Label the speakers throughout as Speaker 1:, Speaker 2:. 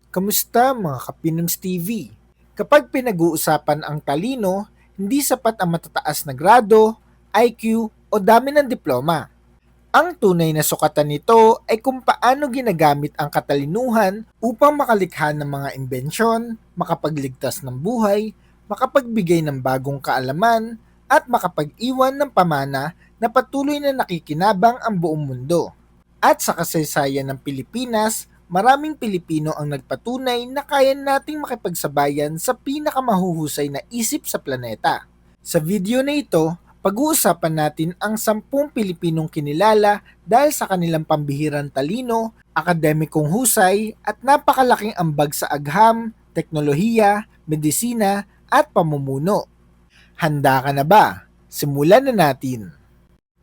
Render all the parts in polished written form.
Speaker 1: Kamusta mga Kapinoms TV? Kapag pinag-uusapan ang talino, hindi sapat ang matataas na grado, IQ o dami ng diploma. Ang tunay na sukatan nito ay kung paano ginagamit ang katalinuhan upang makalikha ng mga imbensyon, makapagligtas ng buhay, makapagbigay ng bagong kaalaman, at makapag-iwan ng pamana na patuloy na nakikinabang ang buong mundo. At sa kasaysayan ng Pilipinas, maraming Pilipino ang nagpatunay na kaya nating makipagsabayan sa pinakamahuhusay na isip sa planeta. Sa video na ito, pag-uusapan natin ang 10 Pilipinong kinilala dahil sa kanilang pambihirang talino, akademikong husay at napakalaking ambag sa agham, teknolohiya, medisina at pamumuno. Handa ka na ba? Simulan na natin.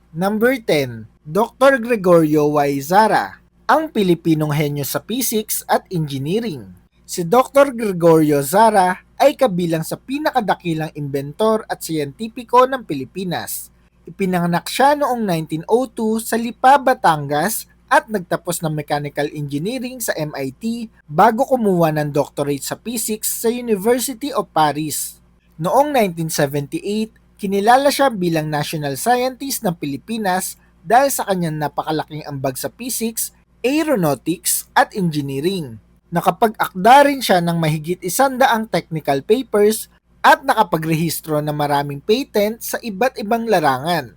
Speaker 1: Number 10, Dr. Gregorio Y. Zara, ang Pilipinong henyo sa physics at engineering. Si Dr. Gregorio Zara ay kabilang sa pinakadakilang inventor at siyentipiko ng Pilipinas. Ipinanganak siya noong 1902 sa Lipa, Batangas at nagtapos ng mechanical engineering sa MIT bago kumuha ng doctorate sa physics sa University of Paris. Noong 1978, kinilala siya bilang National Scientist ng Pilipinas dahil sa kanyang napakalaking ambag sa physics, aeronautics at engineering. Nakapag-akda rin siya ng mahigit 100 technical papers at nakapagrehistro ng maraming patent sa iba't ibang larangan.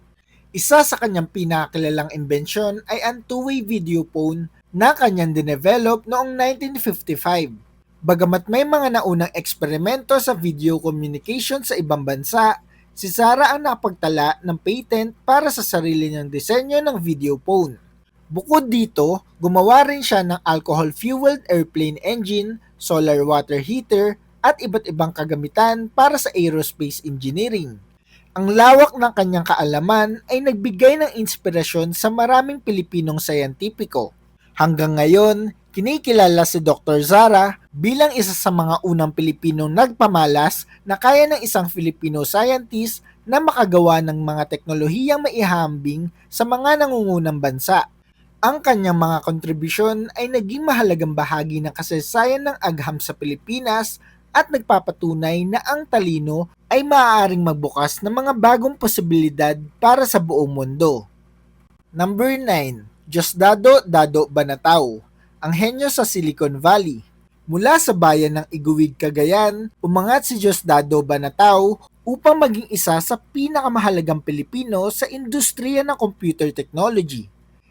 Speaker 1: Isa sa kanyang pinakakilalang imbensyon ay ang two-way video phone na kanyang dinevelop noong 1955. Bagamat may mga naunang eksperimento sa video communication sa ibang bansa, si Zara ang napagtala ng patent para sa sarili niyang disenyo ng video phone. Bukod dito, gumawa rin siya ng alcohol-fueled airplane engine, solar water heater, at iba't ibang kagamitan para sa aerospace engineering. Ang lawak ng kanyang kaalaman ay nagbigay ng inspirasyon sa maraming Pilipinong sayantipiko. Hanggang ngayon, kinikilala si Dr. Zara bilang isa sa mga unang Pilipinong nagpamalas na kaya ng isang Filipino scientist na makagawa ng mga teknolohiyang maihambing sa mga nangungunang bansa. Ang kanyang mga kontribusyon ay naging mahalagang bahagi ng kasaysayan ng agham sa Pilipinas at nagpapatunay na ang talino ay maaaring magbukas ng mga bagong posibilidad para sa buong mundo. Number 9, Diosdado Dado Banatao, ang henyo sa Silicon Valley. Mula sa bayan ng Iguig, Cagayan, umangat si Diosdado Banatao upang maging isa sa pinakamahalagang Pilipino sa industriya ng computer technology.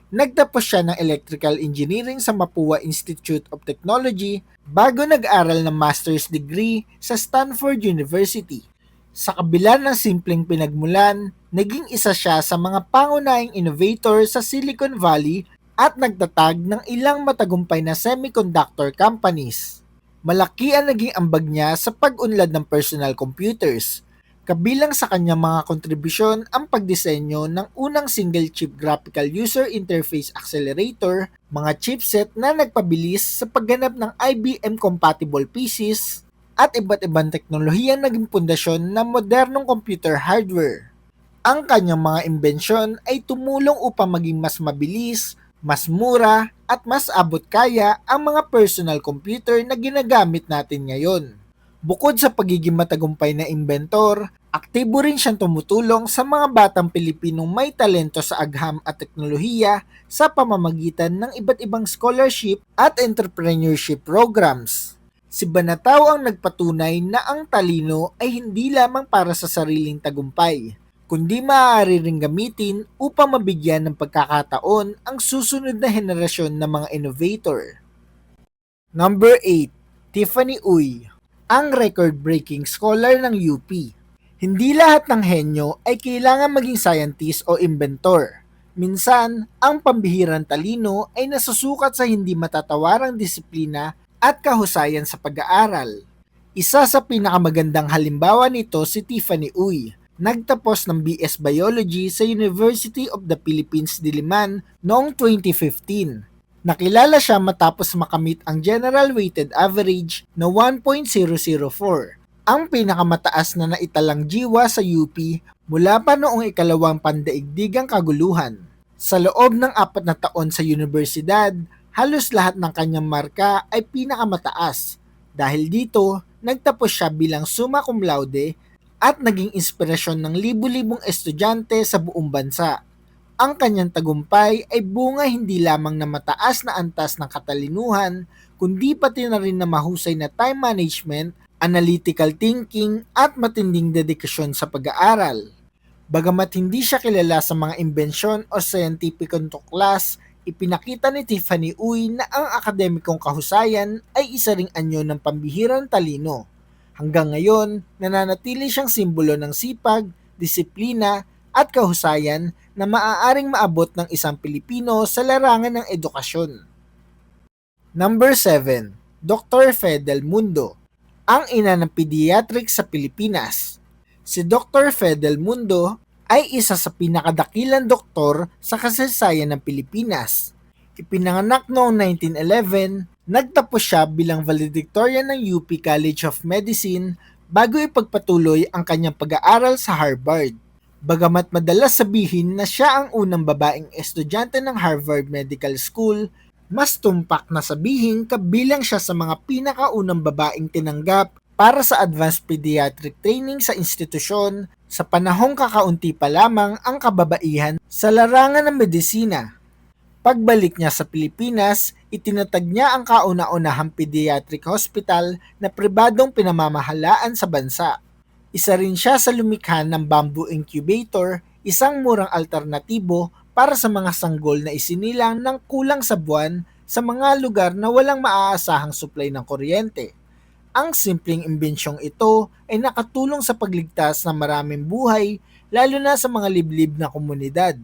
Speaker 1: Nagtapos siya ng electrical engineering sa Mapua Institute of Technology bago nag-aral ng master's degree sa Stanford University. Sa kabila ng simpleng pinagmulan, naging isa siya sa mga pangunahing innovator sa Silicon Valley at nagtatag ng ilang matagumpay na semiconductor companies. Malaki ang naging ambag niya sa pag-unlad ng personal computers. Kabilang sa kanyang mga kontribusyon ang pagdisenyo ng unang single-chip graphical user interface accelerator, mga chipset na nagpabilis sa pagganap ng IBM-compatible PCs, at iba't ibang teknolohiyang naging pundasyon ng modernong computer hardware. Ang kanyang mga imbensyon ay tumulong upang maging mas mabilis, mas mura, at mas abot kaya ang mga personal computer na ginagamit natin ngayon. Bukod sa pagiging matagumpay na inventor, aktibo rin siyang tumutulong sa mga batang Pilipinong may talento sa agham at teknolohiya sa pamamagitan ng iba't ibang scholarship at entrepreneurship programs. Si Banatao ang nagpatunay na ang talino ay hindi lamang para sa sariling tagumpay, kundi maaari ring gamitin upang mabigyan ng pagkakataon ang susunod na henerasyon ng mga innovator. Number 8, Tiffany Uy, ang record-breaking scholar ng UP. Hindi lahat ng henyo ay kailangan maging scientist o inventor. Minsan, ang pambihirang talino ay nasusukat sa hindi matatawarang disiplina at kahusayan sa pag-aaral. Isa sa pinakamagandang halimbawa nito si Tiffany Uy. Nagtapos ng BS Biology sa University of the Philippines Diliman noong 2015. Nakilala siya matapos makamit ang general weighted average na 1.004, ang pinakamataas na naitalang jiwa sa UP mula pa noong ikalawang pandaigdigang kaguluhan. Sa loob ng 4 na taon sa universidad, halos lahat ng kanyang marka ay pinakamataas. Dahil dito, nagtapos siya bilang summa cum laude at naging inspirasyon ng libu-libong estudyante sa buong bansa. Ang kanyang tagumpay ay bunga hindi lamang na mataas na antas ng katalinuhan, kundi pati na rin na mahusay na time management, analytical thinking at matinding dedikasyon sa pag-aaral. Bagamat hindi siya kilala sa mga imbensyon o scientificong tuklas, ipinakita ni Tiffany Uy na ang akademikong kahusayan ay isa ring anyo ng pambihirang talino. Hanggang ngayon, nananatili siyang simbolo ng sipag, disiplina at kahusayan na maaaring maabot ng isang Pilipino sa larangan ng edukasyon. Number 7. Dr. Fedel Mundo, ang ina ng pediatrics sa Pilipinas. Si Dr. Fedel Mundo ay isa sa pinakadakilang doktor sa kasaysayan ng Pilipinas. Ipinanganak noong 1911, nagtapos siya bilang valedictorian ng UP College of Medicine bago ipagpatuloy ang kanyang pag-aaral sa Harvard. Bagamat madalas sabihin na siya ang unang babaeng estudyante ng Harvard Medical School, mas tumpak na sabihin kabilang siya sa mga pinakaunang babaeng tinanggap para sa advanced pediatric training sa institusyon sa panahong kakaunti pa lamang ang kababaihan sa larangan ng medisina. Pagbalik niya sa Pilipinas, itinatag niya ang kauna-unahang pediatric hospital na pribadong pinamamahalaan sa bansa. Isa rin siya sa lumikha ng bamboo incubator, isang murang alternatibo para sa mga sanggol na isinilang ng kulang sa buwan sa mga lugar na walang maaasahang supply ng kuryente. Ang simpleng imbensyong ito ay nakatulong sa pagligtas ng maraming buhay, lalo na sa mga liblib na komunidad.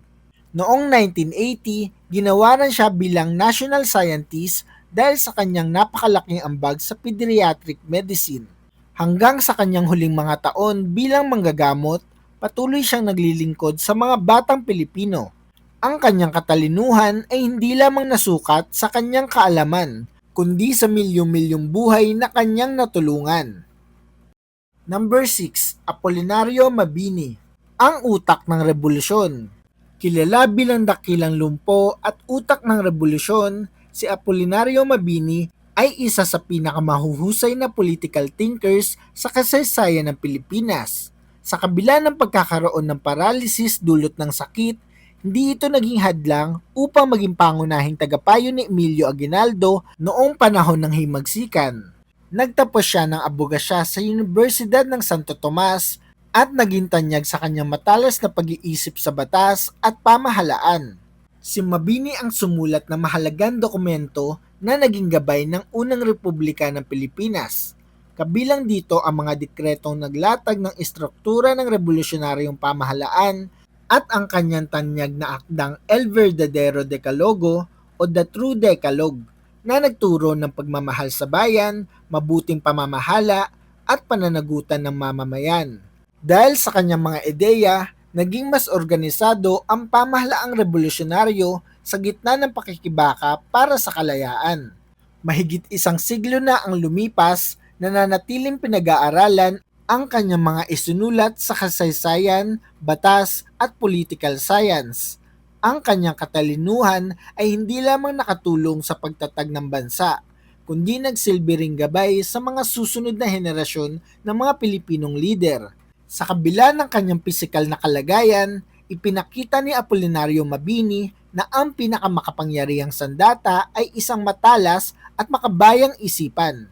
Speaker 1: Noong 1980, ginawaran siya bilang national scientist dahil sa kanyang napakalaking ambag sa pediatric medicine. Hanggang sa kanyang huling mga taon bilang manggagamot, patuloy siyang naglilingkod sa mga batang Pilipino. Ang kanyang katalinuhan ay hindi lamang nasukat sa kanyang kaalaman, kundi sa milyong-milyong buhay na kanyang natulungan. Number 6. Apolinario Mabini, ang utak ng revolusyon. Kilala bilang dakilang lumpo at utak ng revolusyon, si Apolinario Mabini ay isa sa pinakamahuhusay na political thinkers sa kasaysayan ng Pilipinas. Sa kabila ng pagkakaroon ng paralysis dulot ng sakit, hindi ito naging hadlang upang maging pangunahing tagapayo ni Emilio Aguinaldo noong panahon ng himagsikan. Nagtapos siya ng abogasya sa Universidad ng Santo Tomas at naging tanyag sa kanyang matalas na pag-iisip sa batas at pamahalaan. Si Mabini ang sumulat ng mahalagang dokumento na naging gabay ng unang republika ng Pilipinas. Kabilang dito ang mga dekretong naglatag ng istruktura ng revolusyonaryong pamahalaan at ang kanyang tanyag na akdang El Verdadero Decalogo o The True Decalogue na nagturo ng pagmamahal sa bayan, mabuting pamamahala at pananagutan ng mamamayan. Dahil sa kanyang mga ideya, naging mas organisado ang pamahalaang revolusyonaryo sa gitna ng pakikibaka para sa kalayaan. Mahigit isang siglo na ang lumipas, nananatiling pinag-aaralan ang kanyang mga isinulat sa kasaysayan, batas at political science. Ang kanyang katalinuhan ay hindi lamang nakatulong sa pagtatag ng bansa, kundi nagsilbi ring gabay sa mga susunod na henerasyon ng mga Pilipinong lider. Sa kabila ng kanyang pisikal na kalagayan, ipinakita ni Apolinario Mabini na ang pinakamakapangyarihang sandata ay isang matalas at makabayang isipan.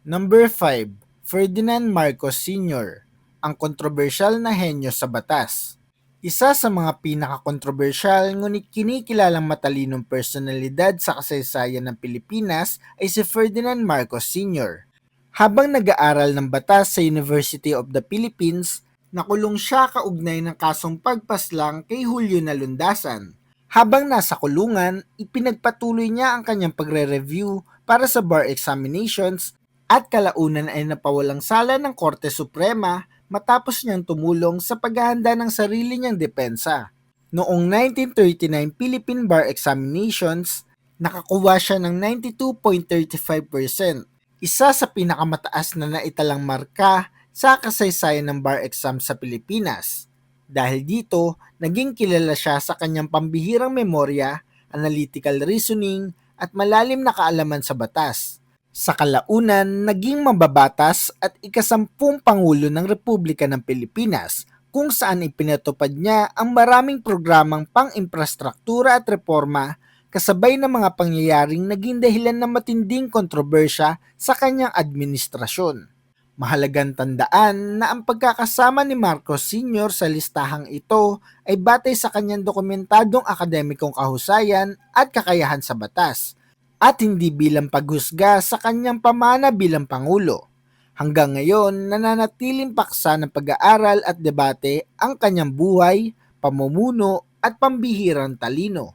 Speaker 1: Number 5. Ferdinand Marcos Sr., ang kontrobersyal na henyo sa batas. Isa sa mga pinakakontrobersyal ngunit kinikilalang matalinong personalidad sa kasaysayan ng Pilipinas ay si Ferdinand Marcos Sr. Habang nag-aaral ng batas sa University of the Philippines, nakulong siya kaugnay ng kasong pagpaslang kay Julio Nalundasan. Habang nasa kulungan, ipinagpatuloy niya ang kanyang pagre-review para sa bar examinations at kalaunan ay napawalang sala ng Korte Suprema matapos niyang tumulong sa paghahanda ng sarili niyang depensa. Noong 1939 Philippine Bar Examinations, nakakuha siya ng 92.35%, isa sa pinakamataas na naitalang marka sa kasaysayan ng bar exam sa Pilipinas. Dahil dito, naging kilala siya sa kanyang pambihirang memorya, analytical reasoning, at malalim na kaalaman sa batas. Sa kalaunan, naging mababatas at ika-10 Pangulo ng Republika ng Pilipinas, kung saan ipinatupad niya ang maraming programang pang-infrastruktura at reforma kasabay ng mga pangyayaring naging dahilan ng matinding kontrobersya sa kanyang administrasyon. Mahalagang tandaan na ang pagkakasama ni Marcos Sr. sa listahang ito ay batay sa kanyang dokumentadong akademikong kahusayan at kakayahan sa batas, at hindi bilang paghusga sa kanyang pamana bilang Pangulo. Hanggang ngayon, nananatiling paksa ng pag-aaral at debate ang kanyang buhay, pamumuno at pambihirang talino.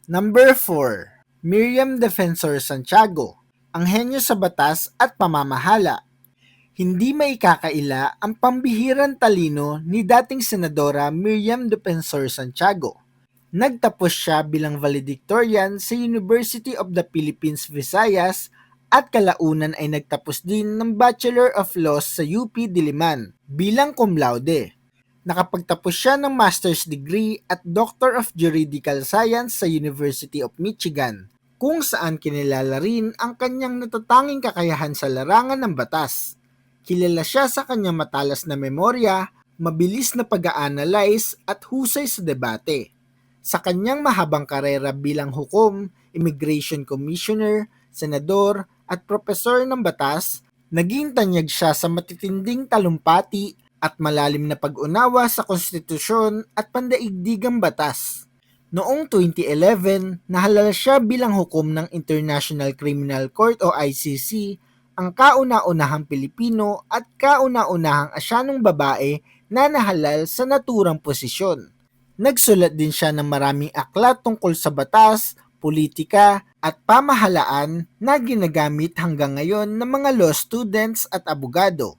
Speaker 1: Number 4. Miriam Defensor Santiago, ang henyo sa batas at pamamahala. Hindi maikakaila ang pambihirang talino ni dating Senadora Miriam Defensor Santiago. Nagtapos siya bilang valedictorian sa University of the Philippines, Visayas at kalaunan ay nagtapos din ng Bachelor of Laws sa UP Diliman bilang cum laude. Nakapagtapos siya ng master's degree at Doctor of Juridical Science sa University of Michigan, kung saan kinilala rin ang kanyang natatanging kakayahan sa larangan ng batas. Kilala siya sa kanyang matalas na memorya, mabilis na pag-a-analyze at husay sa debate. Sa kanyang mahabang karera bilang hukom, immigration commissioner, senador at propesor ng batas, naging tanyag siya sa matitinding talumpati at malalim na pag-unawa sa konstitusyon at pandaigdigang batas. Noong 2011, nahalal siya bilang hukom ng International Criminal Court o ICC, ang kauna-unahang Pilipino at kauna-unahang Asyanong babae na nahalal sa naturang posisyon. Nagsulat din siya ng maraming aklat tungkol sa batas, politika at pamahalaan na ginagamit hanggang ngayon ng mga law students at abogado.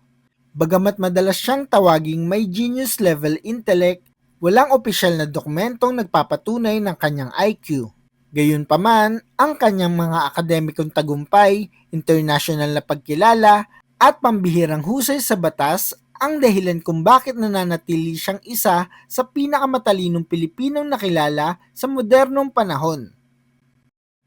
Speaker 1: Bagamat madalas siyang tawaging may genius level intellect, walang opisyal na dokumentong nagpapatunay ng kanyang IQ. Gayunpaman, ang kanyang mga akademikong tagumpay, international na pagkilala, at pambihirang husay sa batas ang dahilan kung bakit nananatili siyang isa sa pinakamatalinong Pilipinong nakilala sa modernong panahon.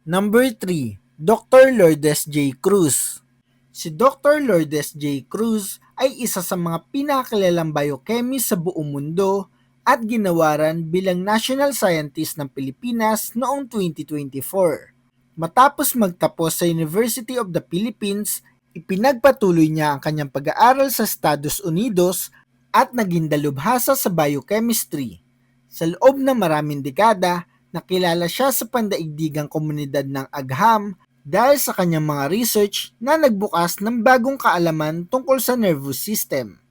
Speaker 1: Number 3. Dr. Lourdes J. Cruz. Si Dr. Lourdes J. Cruz ay isa sa mga pinakakilalang biochemist sa buong mundo at ginawaran bilang National Scientist ng Pilipinas noong 2024. Matapos magtapos sa University of the Philippines, ipinagpatuloy niya ang kanyang pag-aaral sa Estados Unidos at naging dalubhasa sa biochemistry. Sa loob ng maraming dekada, nakilala siya sa pandaigdigang komunidad ng Agham dahil sa kanyang mga research na nagbukas ng bagong kaalaman tungkol sa nervous system.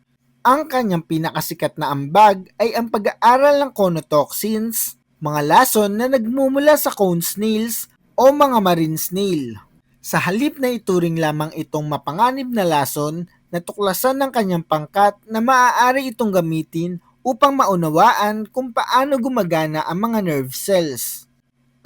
Speaker 1: Ang kanyang pinakasikat na ambag ay ang pag-aaral ng conotoxins, mga lason na nagmumula sa cone snails o mga marine snail. Sa halip na ituring lamang itong mapanganib na lason, natuklasan ng kanyang pangkat na maaari itong gamitin upang maunawaan kung paano gumagana ang mga nerve cells.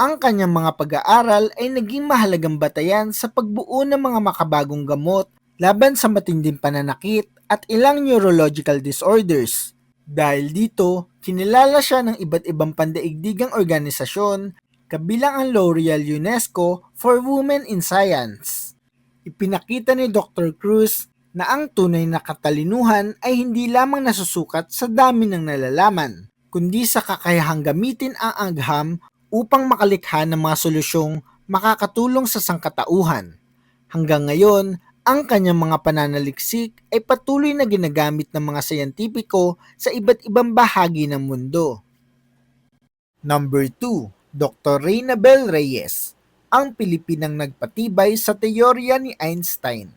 Speaker 1: Ang kanyang mga pag-aaral ay naging mahalagang batayan sa pagbuo ng mga makabagong gamot laban sa matinding pananakit at ilang neurological disorders. Dahil dito, kinilala siya ng iba't ibang pandaigdigang organisasyon, kabilang ang L'Oreal UNESCO for Women in Science. Ipinakita ni Dr. Cruz na ang tunay na katalinuhan ay hindi lamang nasusukat sa dami ng nalalaman, kundi sa kakayahang gamitin ang agham upang makalikha ng mga solusyong makakatulong sa sangkatauhan. Hanggang ngayon, ang kanyang mga pananaliksik ay patuloy na ginagamit ng mga siyentipiko sa iba't ibang bahagi ng mundo. Number 2. Dr. Reynabel Reyes, ang Pilipinang nagpatibay sa teorya ni Einstein.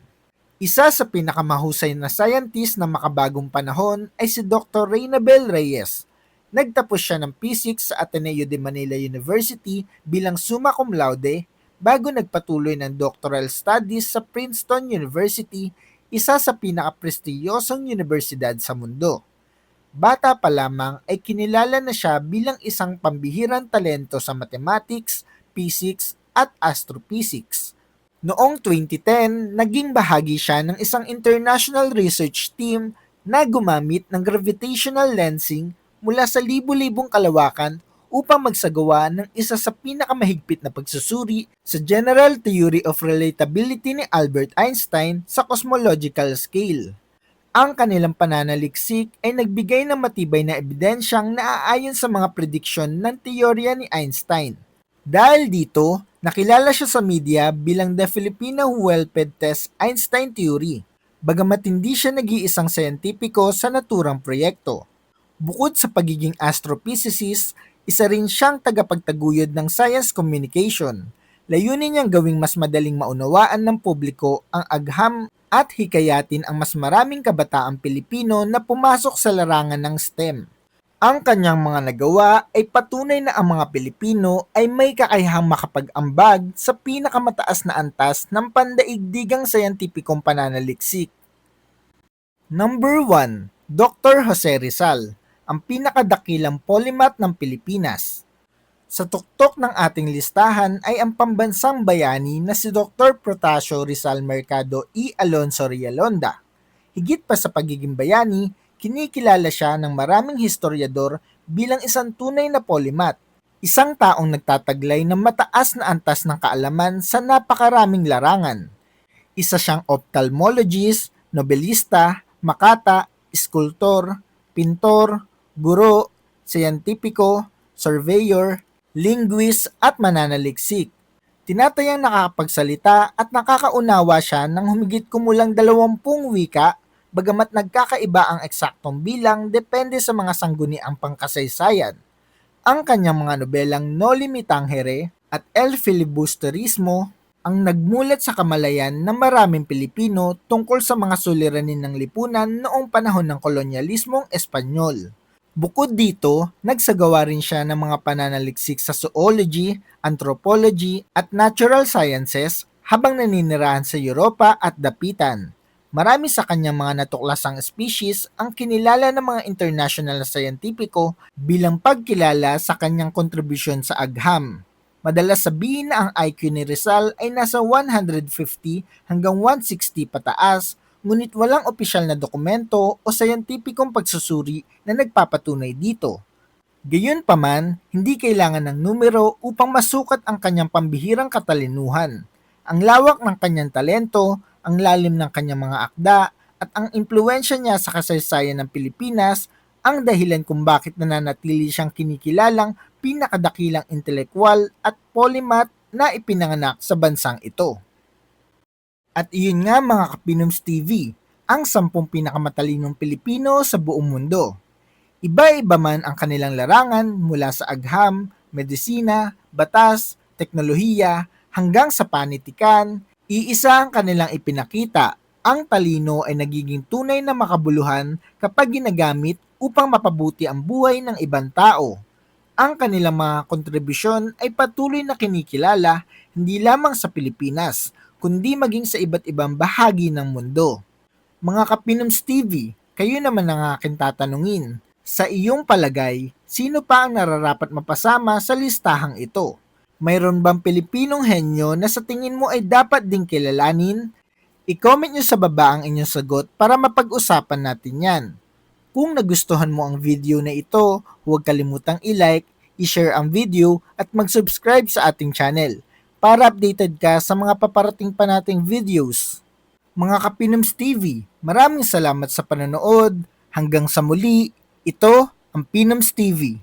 Speaker 1: Isa sa pinakamahusay na scientist ng makabagong panahon ay si Dr. Reynabel Reyes. Nagtapos siya ng physics sa Ateneo de Manila University bilang summa cum laude bago nagpatuloy ng doctoral studies sa Princeton University, isa sa pinakaprestiyosong universidad sa mundo. Bata pa lamang ay kinilala na siya bilang isang pambihirang talento sa mathematics, physics at astrophysics. Noong 2010, naging bahagi siya ng isang international research team na gumamit ng gravitational lensing mula sa libu-libong kalawakan upang magsagawa ng isa sa pinakamahigpit na pagsusuri sa General Theory of Relatability ni Albert Einstein sa cosmological scale. Ang kanilang pananaliksik ay nagbigay ng matibay na ebidensyang naaayon sa mga prediksyon ng teorya ni Einstein. Dahil dito, nakilala siya sa media bilang the Filipino who helped test Einstein theory, bagamat hindi siya nag-iisang siyentipiko sa naturang proyekto. Bukod sa pagiging astrophysicist, isa rin siyang tagapagtaguyod ng science communication. Layunin niyang gawing mas madaling maunawaan ng publiko ang agham at hikayatin ang mas maraming kabataang Pilipino na pumasok sa larangan ng STEM. Ang kanyang mga nagawa ay patunay na ang mga Pilipino ay may kakayahang makapag-ambag sa pinakamataas na antas ng pandaigdigang sayantipikong pananaliksik. Number 1. Dr. Jose Rizal, ang pinakadakilang polymath ng Pilipinas. Sa tuktok ng ating listahan ay ang pambansang bayani na si Dr. Protasio Rizal Mercado E. Alonso Rialonda. Higit pa sa pagiging bayani, kinikilala siya ng maraming historiador bilang isang tunay na polymath, isang taong nagtataglay ng mataas na antas ng kaalaman sa napakaraming larangan. Isa siyang ophthalmologist, nobelista, makata, skulptor, pintor, guro, siyentipiko, surveyor, linguist at mananaliksik. Tinatayang nakakapagsalita at nakakaunawa siya ng humigit kumulang 20 wika, bagamat nagkakaiba ang eksaktong bilang depende sa mga sangguniang pangkasaysayan. Ang kanyang mga nobelang Noli Me Tangere at El Filibusterismo ang nagmulat sa kamalayan ng maraming Pilipino tungkol sa mga suliranin ng lipunan noong panahon ng kolonyalismong Espanyol. Bukod dito, nagsagawa rin siya ng mga pananaliksik sa zoology, anthropology at natural sciences habang naninirahan sa Europa at Dapitan. Marami sa kanyang mga natuklasang species ang kinilala ng mga international na scientifico bilang pagkilala sa kanyang kontribusyon sa agham. Madalas sabihin na ang IQ ni Rizal ay nasa 150 hanggang 160 pataas, ngunit walang opisyal na dokumento o sayantipikong pagsusuri na nagpapatunay dito. Gayunpaman, hindi kailangan ng numero upang masukat ang kanyang pambihirang katalinuhan. Ang lawak ng kanyang talento, ang lalim ng kanyang mga akda, at ang impluensya niya sa kasaysayan ng Pilipinas ang dahilan kung bakit nananatili siyang kinikilalang pinakadakilang intelektual at polymath na ipinanganak sa bansang ito. At iyon nga mga Kapinoms TV, ang 10 pinakamatalinong Pilipino sa buong mundo. Iba-iba man ang kanilang larangan mula sa agham, medisina, batas, teknolohiya, hanggang sa panitikan, iisa ang kanilang ipinakita. Ang talino ay nagiging tunay na makabuluhan kapag ginagamit upang mapabuti ang buhay ng ibang tao. Ang kanilang mga kontribusyon ay patuloy na kinikilala hindi lamang sa Pilipinas, kundi maging sa iba't ibang bahagi ng mundo. Mga Kapinoms TV, kayo naman ang aking tatanungin. Sa iyong palagay, sino pa ang nararapat mapasama sa listahang ito? Mayroon bang Pilipinong henyo na sa tingin mo ay dapat ding kilalanin? I-comment nyo sa baba ang inyong sagot para mapag-usapan natin yan. Kung nagustuhan mo ang video na ito, huwag kalimutang i-like, i-share ang video at mag-subscribe sa ating channel para updated ka sa mga paparating pa nating videos. Mga Kapinoms TV, maraming salamat sa panonood. Hanggang sa muli, ito ang Pinoms TV.